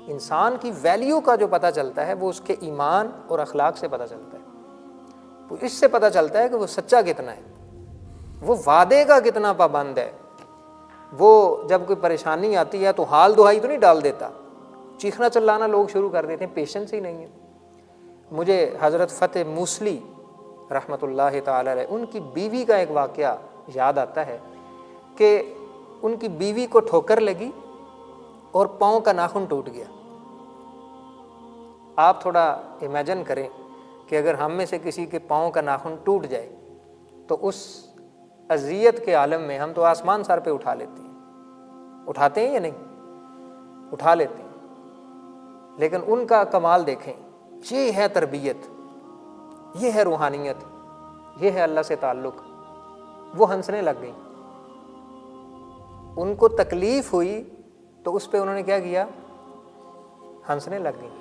انسان کی ویلیو کا جو پتہ چلتا ہے وہ اس کے ایمان اور اخلاق سے پتہ چلتا ہے. وہ اس سے پتہ چلتا ہے کہ وہ سچا کتنا ہے, وہ وعدے کا کتنا پابند ہے. وہ جب کوئی پریشانی آتی ہے تو حال دہائی تو نہیں ڈال دیتا, چیخنا چلانا لوگ شروع کر دیتے ہیں, پیشنس ہی نہیں ہے. مجھے حضرت فتح موصلی رحمۃ اللہ تعالی علیہ ان کی بیوی کا ایک واقعہ یاد آتا ہے کہ ان کی بیوی کو ٹھوکر لگی اور پاؤں کا ناخن ٹوٹ گیا. آپ تھوڑا امیجن کریں کہ اگر ہم میں سے کسی کے پاؤں کا ناخن ٹوٹ جائے تو اس اذیت کے عالم میں ہم تو آسمان سر پہ اٹھا لیتے ہیں. اٹھاتے ہیں یا نہیں؟ اٹھا لیتے ہیں. لیکن ان کا کمال دیکھیں, یہ ہے تربیت, یہ ہے روحانیت, یہ ہے اللہ سے تعلق. وہ ہنسنے لگ گئیں. ان کو تکلیف ہوئی تو اس پہ انہوں نے کیا کیا؟ ہنسنے لگ گئیں.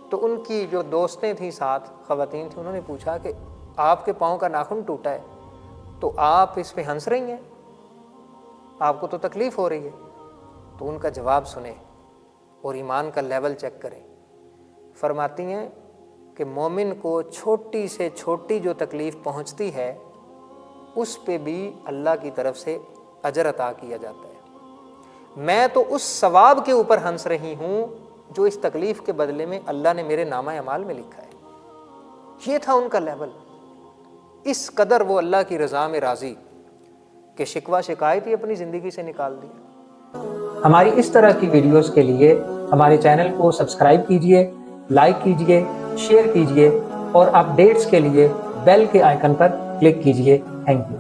تو ان کی جو دوستیں تھیں ساتھ, خواتین تھیں, انہوں نے پوچھا کہ آپ کے پاؤں کا ناخن ٹوٹا ہے تو آپ اس پہ ہنس رہی ہیں, آپ کو تو تکلیف ہو رہی ہے. تو ان کا جواب سنیں اور ایمان کا لیول چیک کریں. فرماتی ہیں کہ مومن کو چھوٹی سے چھوٹی جو تکلیف پہنچتی ہے اس پہ بھی اللہ کی طرف سے اجر عطا کیا جاتا ہے. میں تو اس ثواب کے اوپر ہنس رہی ہوں جو اس تکلیف کے بدلے میں اللہ نے میرے نامہ اعمال میں لکھا ہے. یہ تھا ان کا لیول. اس قدر وہ اللہ کی رضا میں راضی کہ شکوہ شکایت ہی اپنی زندگی سے نکال دی. ہماری اس طرح کی ویڈیوز کے لیے ہمارے چینل کو سبسکرائب کیجئے, لائک کیجئے, شیئر کیجئے اور اپڈیٹس کے لیے بیل کے آئیکن پر کلک کیجئے. Thank you.